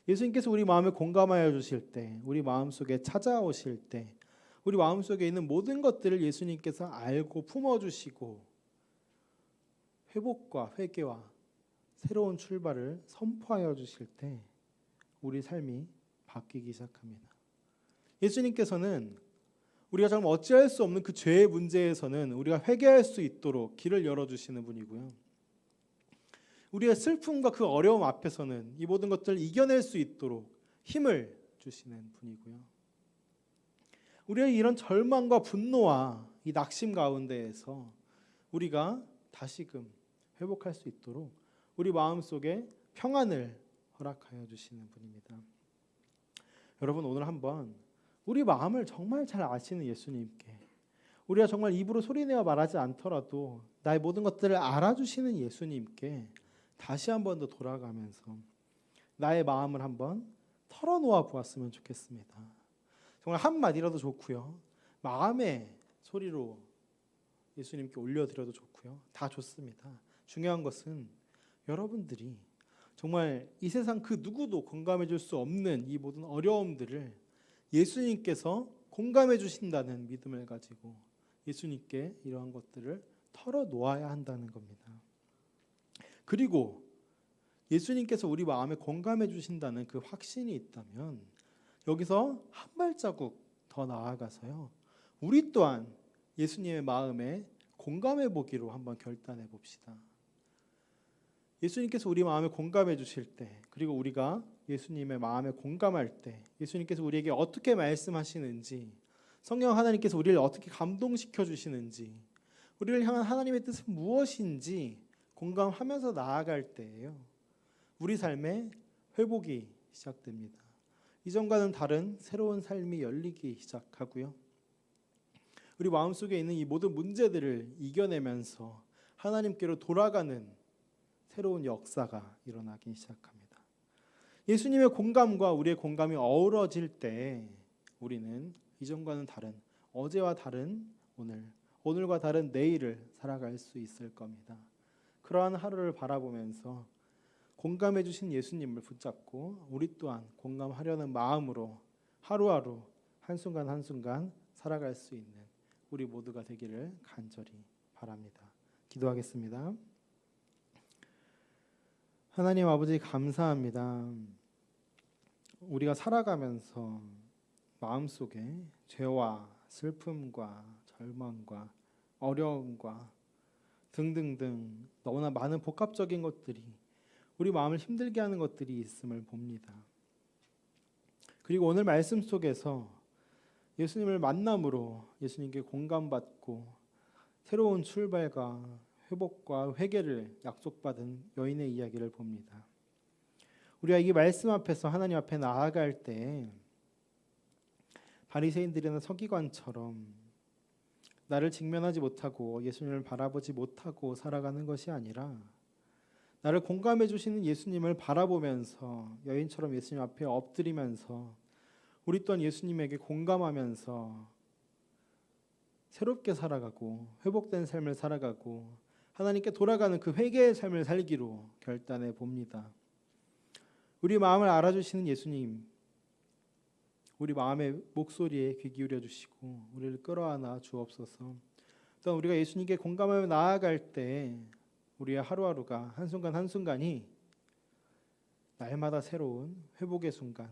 예수님께서 우리 마음에 공감하여 주실 때, 우리 마음속에 찾아오실 때, 우리 마음속에 있는 모든 것들을 예수님께서 알고 품어주시고 회복과 회개와 새로운 출발을 선포하여 주실 때 우리 삶이 바뀌기 시작합니다. 예수님께서는 우리가 정말 어찌할 수 없는 그 죄의 문제에서는 우리가 회개할 수 있도록 길을 열어주시는 분이고요. 우리의 슬픔과 그 어려움 앞에서는 이 모든 것들을 이겨낼 수 있도록 힘을 주시는 분이고요. 우리의 이런 절망과 분노와 이 낙심 가운데에서 우리가 다시금 회복할 수 있도록 우리 마음속에 평안을 허락하여 주시는 분입니다. 여러분, 오늘 한번 우리 마음을 정말 잘 아시는 예수님께, 우리가 정말 입으로 소리내어 말하지 않더라도 나의 모든 것들을 알아주시는 예수님께 다시 한번 더 돌아가면서 나의 마음을 한번 털어놓아 보았으면 좋겠습니다. 정말 한마디라도 좋고요, 마음의 소리로 예수님께 올려드려도 좋고요, 다 좋습니다. 중요한 것은 여러분들이 정말 이 세상 그 누구도 공감해 줄 수 없는 이 모든 어려움들을 예수님께서 공감해 주신다는 믿음을 가지고 예수님께 이러한 것들을 털어놓아야 한다는 겁니다. 그리고 예수님께서 우리 마음에 공감해 주신다는 그 확신이 있다면 여기서 한 발자국 더 나아가서요, 우리 또한 예수님의 마음에 공감해 보기로 한번 결단해 봅시다. 예수님께서 우리 마음에 공감해 주실 때, 그리고 우리가 예수님의 마음에 공감할 때 예수님께서 우리에게 어떻게 말씀하시는지, 성령 하나님께서 우리를 어떻게 감동시켜 주시는지, 우리를 향한 하나님의 뜻은 무엇인지 공감하면서 나아갈 때예요, 우리 삶의 회복이 시작됩니다. 이전과는 다른 새로운 삶이 열리기 시작하고요, 우리 마음속에 있는 이 모든 문제들을 이겨내면서 하나님께로 돌아가는 새로운 역사가 일어나기 시작합니다. 예수님의 공감과 우리의 공감이 어우러질 때 우리는 이전과는 다른, 어제와 다른 오늘, 오늘과 다른 내일을 살아갈 수 있을 겁니다. 그러한 하루를 바라보면서 공감해 주신 예수님을 붙잡고 우리 또한 공감하려는 마음으로 하루하루 한순간 한순간 살아갈 수 있는 우리 모두가 되기를 간절히 바랍니다. 기도하겠습니다. 하나님 아버지, 감사합니다. 우리가 살아가면서 마음속에 죄와 슬픔과 절망과 어려움과 등등등 너무나 많은 복합적인 것들이 우리 마음을 힘들게 하는 것들이 있음을 봅니다. 그리고 오늘 말씀 속에서 예수님을 만남으로 예수님께 공감받고 새로운 출발과 회복과 회개를 약속받은 여인의 이야기를 봅니다. 우리가 이 말씀 앞에서 하나님 앞에 나아갈 때 바리새인들이나 서기관처럼 나를 직면하지 못하고 예수님을 바라보지 못하고 살아가는 것이 아니라 나를 공감해 주시는 예수님을 바라보면서 여인처럼 예수님 앞에 엎드리면서 우리 또한 예수님에게 공감하면서 새롭게 살아가고 회복된 삶을 살아가고 하나님께 돌아가는 그 회개의 삶을 살기로 결단해 봅니다. 우리 마음을 알아주시는 예수님, 우리 마음의 목소리에 귀 기울여 주시고 우리를 끌어안아 주옵소서. 또한 우리가 예수님께 공감하며 나아갈 때 우리의 하루하루가 한순간 한순간이 날마다 새로운 회복의 순간,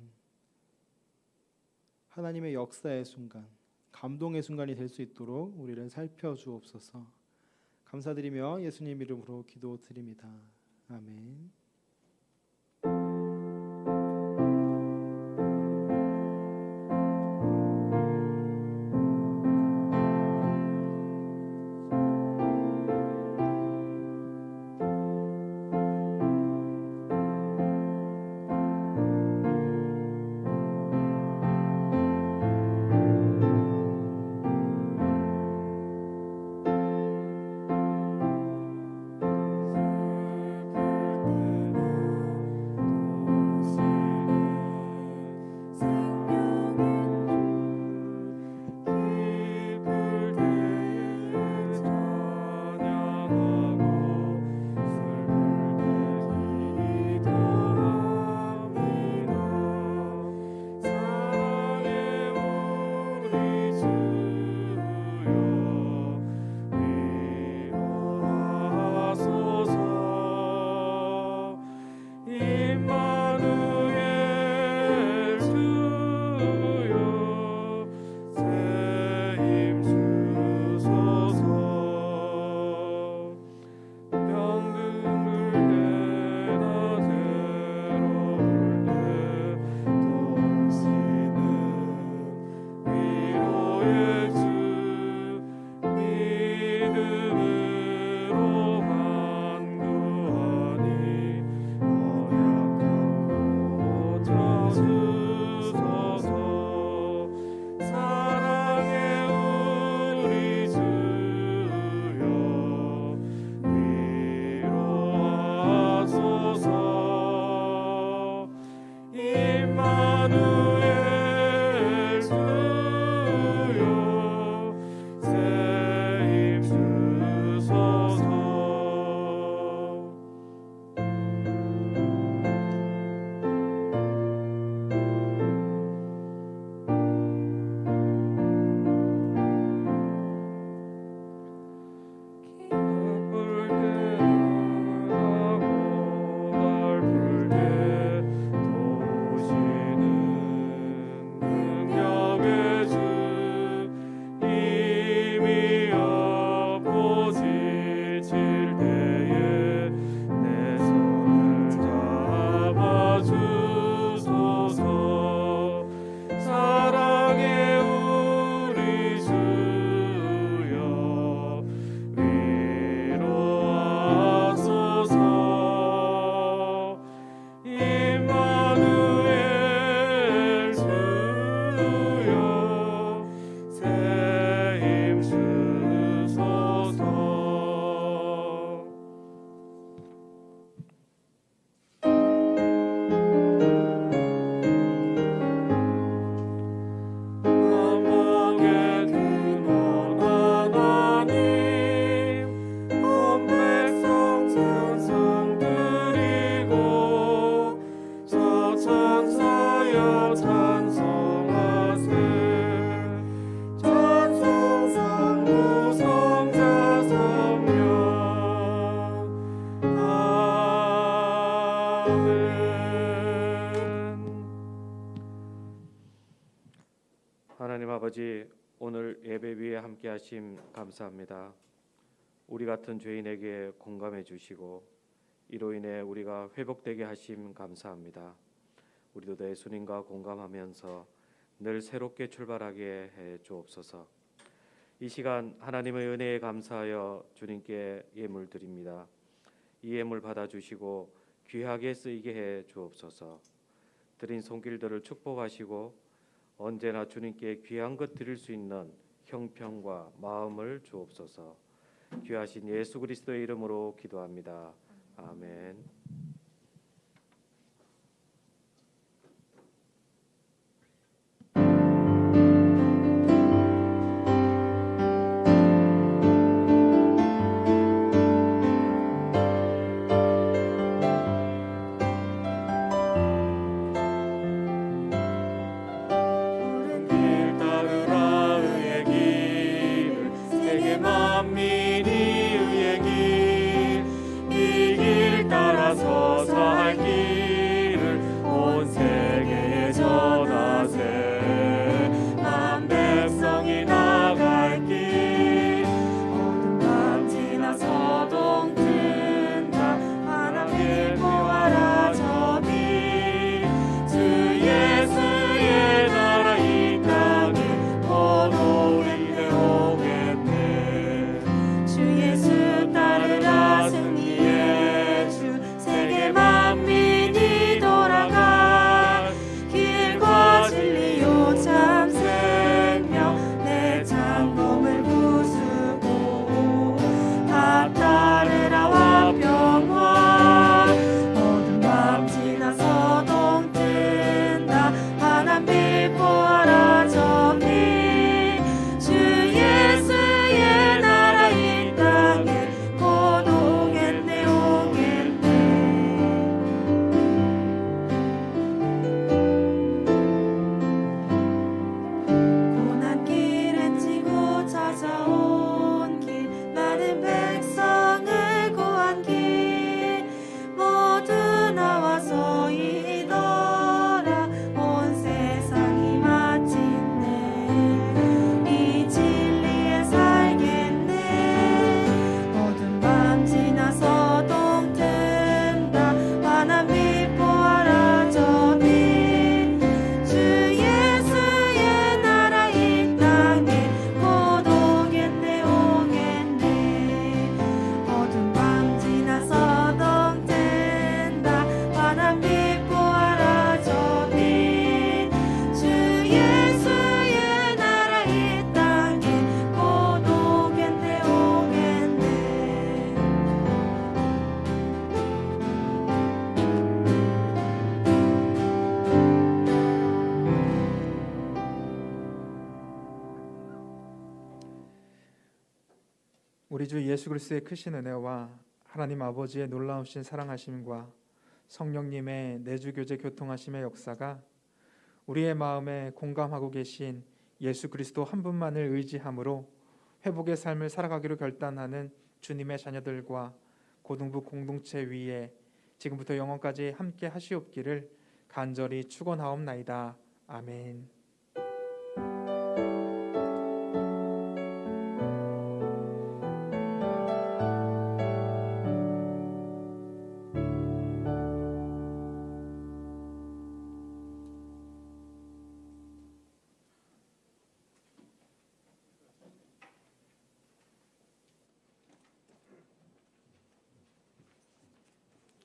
하나님의 역사의 순간, 감동의 순간이 될 수 있도록 우리를 살펴주옵소서. 감사드리며 예수님 이름으로 기도드립니다. 아멘. 때 하나님 아버지, 오늘 예배 위에 함께 하심 감사합니다. 우리 같은 죄인에게 공감해 주시고 이로 인해 우리가 회복되게 하심 감사합니다. 우리도 내 예수님과 공감하면서 늘 새롭게 출발하게 해 주옵소서. 이 시간 하나님의 은혜에 감사하여 주님께 예물 드립니다. 이 예물 받아 주시고 귀하게 쓰이게 해 주옵소서. 드린 손길들을 축복하시고 언제나 주님께 귀한 것 드릴 수 있는 형편과 마음을 주옵소서. 귀하신 예수 그리스도의 이름으로 기도합니다. 아멘. 길 따르라 의의 길 세계 만민이 의의 길 이 길 따라서 살 길을 온 세계에 전하세 만 백성이 나갈 길 모든 밤 지나 서동 든다 하나님 보아라 저기 주 예수의 나라 이 땅에 곧 우리에 오겠네 주 예수 따르라 승리의 주 세계 만민이 돌아가 길과 진리요 참 생명 내 장검을 부수고 다 따르라 화평화 모든 밤 지나 서동 뜬다 하나님 보아라 저기 주 예수의 나라 이 땅에 곧 오겠네 오겠네 고난길에 치고 찾아온 길 많은 백성을 구한 길 모두 나와서 이더라 온 세상이 마침내 이 진리에 살겠네 모든 밤 지나 서동 뜬다 하나님 보아라 저기 주 예수의 나라 이 땅에 곧 오겠네 오겠네 모든 밤 지나 서동 뜬다 하나님 보아라 저기 주 예수의 나라 이 땅에 곧 오겠네 오겠네 우리 주 예수 그리스도의 크신 은혜와 하나님 아버지의 놀라우신 사랑하심과 성령님의 내주 교제 교통하심의 역사가 우리의 마음에 공감하고 계신 예수 그리스도 한 분만을 의지함으로 회복의 삶을 살아가기로 결단하는 주님의 자녀들과 고등부 공동체 위에 지금부터 영원까지 함께 하시옵기를 간절히 축원하옵나이다. 아멘.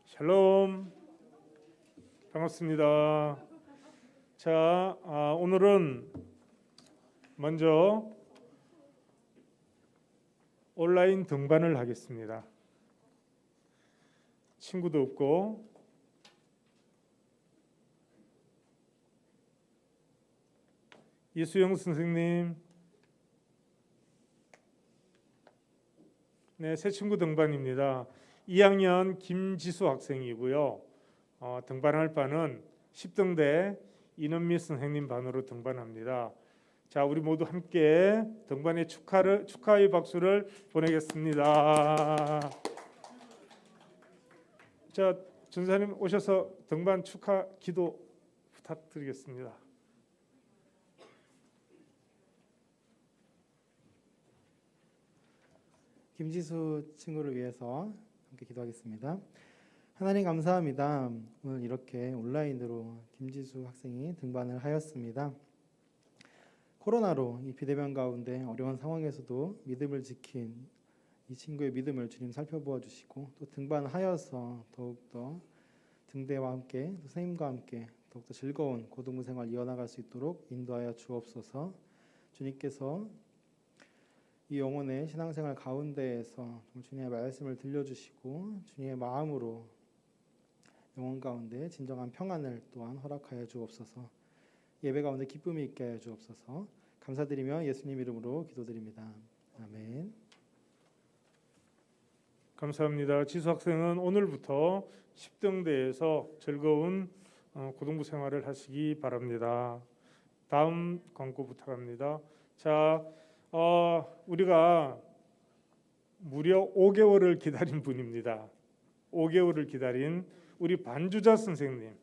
샬롬 반갑습니다. 자, 오늘은 먼저 온라인 등반을 하겠습니다. 친구도 없고 이수영 선생님, 네, 새 친구 등반입니다. 2학년 김지수 학생이고요. 등반할 바는 10등대 이은미 선생님 반으로 등반합니다. 자, 우리 모두 함께 등반의 축하의 박수를 보내겠습니다. 자, 전사님 오셔서 등반 축하 기도 부탁드리겠습니다. 김지수 친구를 위해서 함께 기도하겠습니다. 하나님 감사합니다. 오늘 이렇게 온라인으로 김지수 학생이 등반을 하였습니다. 코로나로 이 비대면 가운데 어려운 상황에서도 믿음을 지킨 이 친구의 믿음을 주님 살펴보아 주시고 또 등반하여서 더욱더 등대와 함께 또 선생님과 함께 더욱더 즐거운 고등부 생활 이어나갈 수 있도록 인도하여 주옵소서. 주님께서 이 영혼의 신앙생활 가운데에서 주님의 말씀을 들려주시고 주님의 마음으로 영혼 가운데 진정한 평안을 또한 허락하여 주옵소서. 예배 가운데 기쁨이 있게 하여 주옵소서. 감사드리며 예수님 이름으로 기도드립니다. 아멘. 감사합니다. 지수 학생은 오늘부터 10등대에서 즐거운 고등부 생활을 하시기 바랍니다. 다음 광고 부탁합니다. 자, 우리가 무려 5개월을 기다린 분입니다. 5개월을 기다린 우리 반주자 선생님.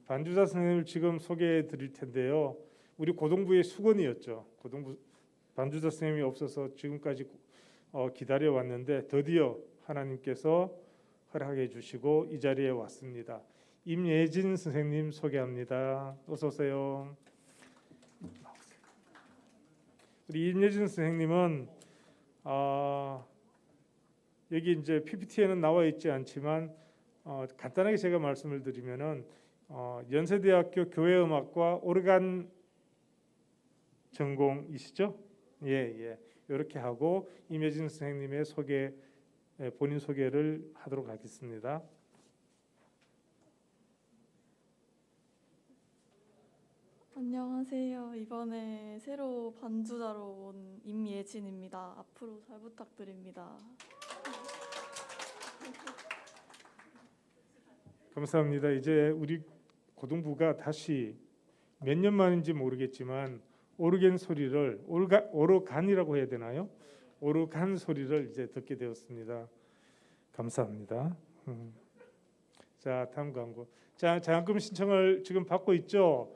반주자 선생님을 지금 소개해 드릴 텐데요. 우리 고등부의 수건이었죠. 고등부 반주자 선생님이 없어서 지금까지 기다려 왔는데 드디어 하나님께서 허락해 주시고 이 자리에 왔습니다. 임예진 선생님 소개합니다. 어서 오세요. 우리 임예진 선생님은 여기 이제 PPT에는 나와 있지 않지만 간단하게 제가 말씀을 드리면은 연세대학교 교회음악과 오르간 전공이시죠? 예. 이렇게 하고 임예진 선생님의 본인 소개를 하도록 하겠습니다. 안녕하세요. 이번에 새로 반주자로 온 임예진입니다. 앞으로 잘 부탁드립니다. 감사합니다. 이제 우리 고등부가 다시 몇 년 만인지 모르겠지만 오르간 소리를 오르간이라고 해야 되나요? 오르간 소리를 이제 듣게 되었습니다. 감사합니다. 자, 다음 광고. 자, 장학금 신청을 지금 받고 있죠.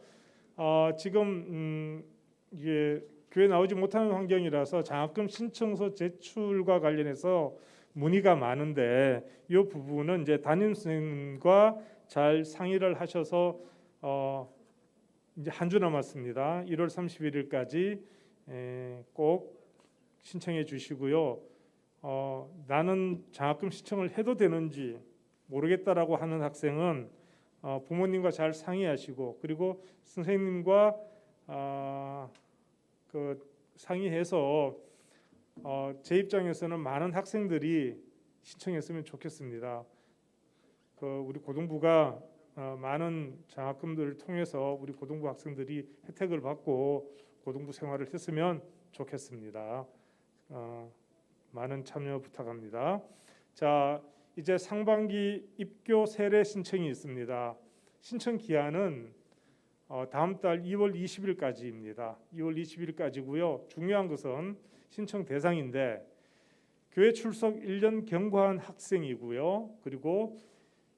지금 이게 교회 나오지 못하는 환경이라서 장학금 신청서 제출과 관련해서 문의가 많은데 이 부분은 이제 담임 선생님과 잘 상의를 하셔서 이제 한 주 남았습니다. 1월 31일까지 꼭 신청해 주시고요. 나는 장학금 신청을 해도 되는지 모르겠다라고 하는 학생은 부모님과 잘 상의하시고 그리고 선생님과 상의해서 제 입장에서는 많은 학생들이 신청했으면 좋겠습니다. 우리 고등부가 많은 장학금들을 통해서 우리 고등부 학생들이 혜택을 받고 고등부 생활을 했으면 좋겠습니다. 많은 참여 부탁합니다. 자, 이제 상반기 입교 세례 신청이 있습니다. 신청 기한은 다음 달 2월 20일까지입니다. 2월 20일까지고요. 중요한 것은 신청 대상인데 교회 출석 1년 경과한 학생이고요. 그리고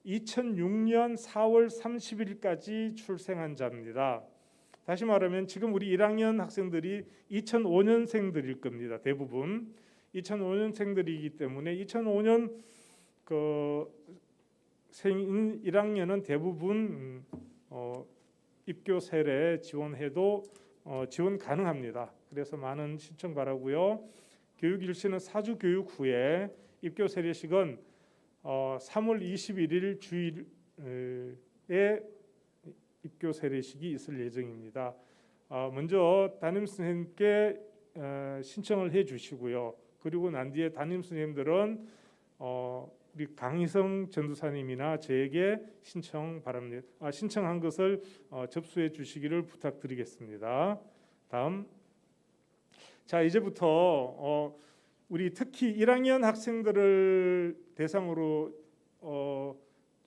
2006년 4월 30일까지 출생한 자입니다. 다시 말하면 지금 우리 1학년 학생들이 2005년생들일 겁니다. 대부분 2005년생들이기 때문에 2005년 생인 1학년은 대부분 입교 세례 지원해도 지원 가능합니다. 그래서 많은 신청 바라고요. 교육일시는 4주 교육 후에 입교 세례식은 3월 21일 주일에 입교 세례식이 있을 예정입니다. 먼저 담임 선생님께 신청을 해주시고요. 그리고 난 뒤에 담임 선생님들은 우리 강희성 전도사님이나 저에게 신청 바랍니다. 신청한 것을 접수해 주시기를 부탁드리겠습니다. 다음. 자, 이제부터 우리 특히 1학년 학생들을 대상으로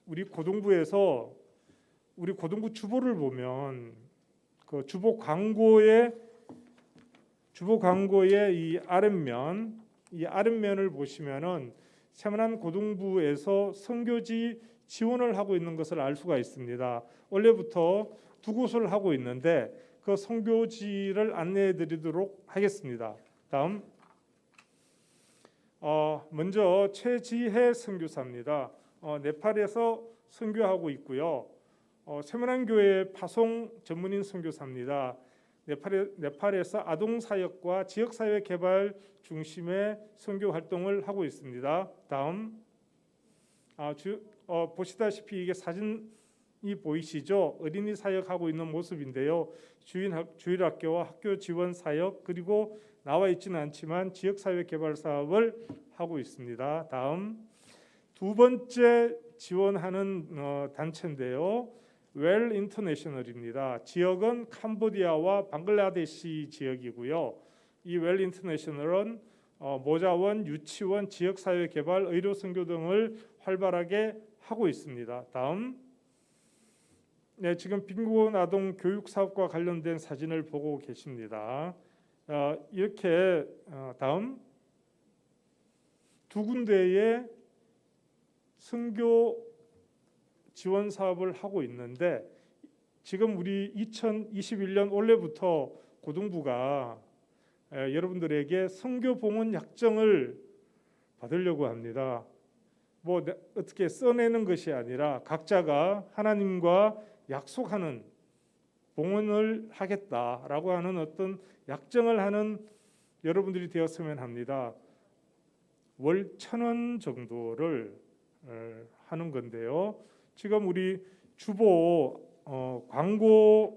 우리 고등부에서 우리 고등부 주보를 보면 그 주보 광고의 이 아랫면을 보시면은 세문안 고등부에서 선교지 지원을 하고 있는 것을 알 수가 있습니다. 원래부터 두 곳을 하고 있는데 그 선교지를 안내해 드리도록 하겠습니다. 다음 먼저 최지혜 선교사입니다. 네팔에서 선교하고 있고요. 세문안 교회 파송 전문인 선교사입니다. 네팔에서 아동 사역과 지역 사회 개발 중심의 선교 활동을 하고 있습니다. 다음 보시다시피 이게 사진이 보이시죠? 어린이 사역하고 있는 모습인데요. 주일학교와 학교 지원 사역 그리고 나와 있지는 않지만 지역 사회 개발 사업을 하고 있습니다. 다음 두 번째 지원하는 단체인데요. 웰 인터내셔널입니다. 지역은 캄보디아와 방글라데시 지역이고요. 이 웰 인터내셔널은 모자원, 유치원, 지역사회 개발, 의료 선교 등을 활발하게 하고 있습니다. 다음 네, 지금 빈곤 아동 교육 사업과 관련된 사진을 보고 계십니다. 이렇게 다음 두 군데의 선교 지원 사업을 하고 있는데 지금 우리 2021년 올해부터 고등부가 여러분들에게 선교 봉헌 약정을 받으려고 합니다. 뭐 어떻게 써내는 것이 아니라 각자가 하나님과 약속하는 봉헌을 하겠다라고 하는 어떤 약정을 하는 여러분들이 되었으면 합니다. 월 1,000원 정도를 하는 건데요. 지금 우리 주보 광고가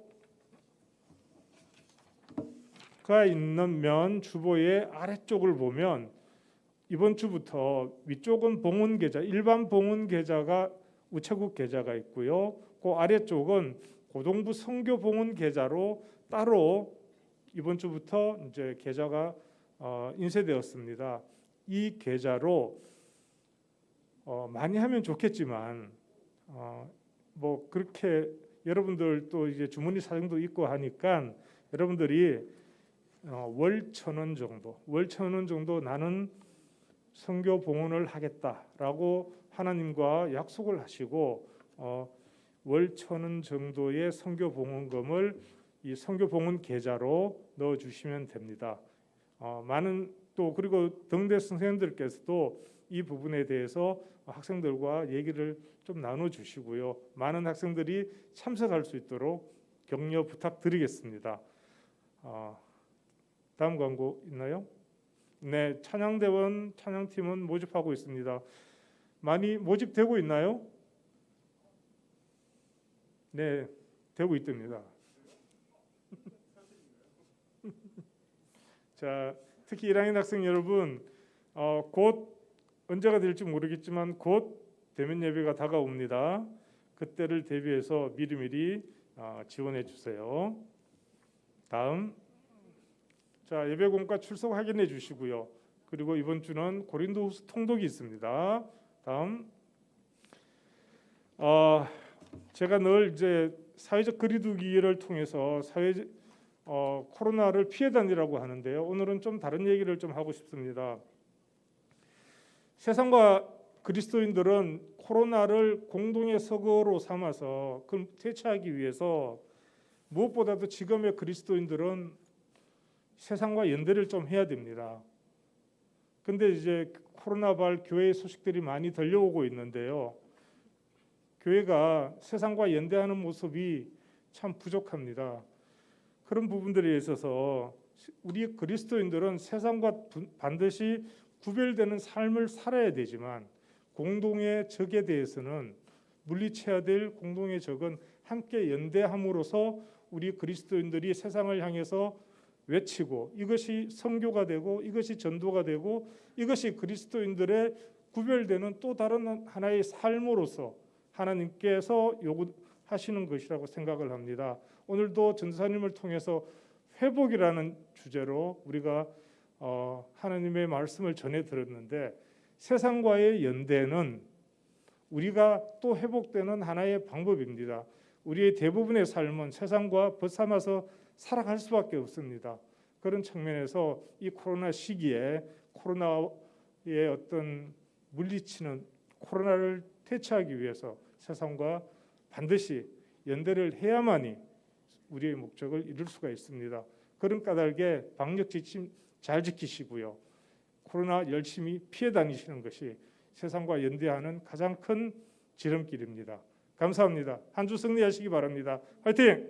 있는 면 주보의 아래쪽을 보면 이번 주부터 위쪽은 봉헌 계좌, 일반 봉헌 계좌가 우체국 계좌가 있고요. 그 아래쪽은 고등부 선교 봉헌 계좌로 따로 이번 주부터 이제 계좌가 인쇄되었습니다. 이 계좌로 많이 하면 좋겠지만 뭐 그렇게 여러분들 또 이제 주머니 사정도 있고 하니까 여러분들이 월 1,000원 정도, 월 1,000원 정도 나는 선교 봉헌을 하겠다라고 하나님과 약속을 하시고 월 1,000원 정도의 선교 봉헌금을 이 선교 봉헌 계좌로 넣어 주시면 됩니다. 많은 또 그리고 등대 선생님들께서도 이 부분에 대해서 학생들과 얘기를 좀 나눠 주시고요. 많은 학생들이 참석할 수 있도록 격려 부탁드리겠습니다. 다음 광고 있나요? 네, 찬양대원 찬양팀은 모집하고 있습니다. 많이 모집되고 있나요? 네, 되고 있답니다. 자, 특히 1학년 학생 여러분, 곧 언제가 될지 모르겠지만 곧 대면 예배가 다가옵니다. 그때를 대비해서 미리미리 지원해 주세요. 다음, 자 예배 공과 출석 확인해 주시고요. 그리고 이번 주는 고린도후서 통독이 있습니다. 다음, 제가 늘 이제 사회적 거리두기를 통해서 코로나를 피해 다니라고 하는데요. 오늘은 좀 다른 얘기를 좀 하고 싶습니다. 세상과 그리스도인들은 코로나를 공동의 서거로 삼아서 그걸 대처하기 위해서 무엇보다도 지금의 그리스도인들은 세상과 연대를 좀 해야 됩니다. 근데 이제 코로나발 교회의 소식들이 많이 들려오고 있는데요. 교회가 세상과 연대하는 모습이 참 부족합니다. 그런 부분들에 있어서 우리 그리스도인들은 세상과 반드시 구별되는 삶을 살아야 되지만 공동의 적에 대해서는 물리쳐야 될 공동의 적은 함께 연대함으로써 우리 그리스도인들이 세상을 향해서 외치고 이것이 선교가 되고 이것이 전도가 되고 이것이 그리스도인들의 구별되는 또 다른 하나의 삶으로서 하나님께서 요구하시는 것이라고 생각을 합니다. 오늘도 전도사님을 통해서 회복이라는 주제로 우리가 하나님의 말씀을 전해 들었는데 세상과의 연대는 우리가 또 회복되는 하나의 방법입니다. 우리의 대부분의 삶은 세상과 벗삼아서 살아갈 수밖에 없습니다. 그런 측면에서 이 코로나 시기에 코로나의 어떤 물리치는 코로나를 퇴치하기 위해서 세상과 반드시 연대를 해야만이 우리의 목적을 이룰 수가 있습니다. 그런 까닭에 방역 지침 잘 지키시고요. 코로나 열심히 피해 다니시는 것이 세상과 연대하는 가장 큰 지름길입니다. 감사합니다. 한 주 승리하시기 바랍니다. 화이팅!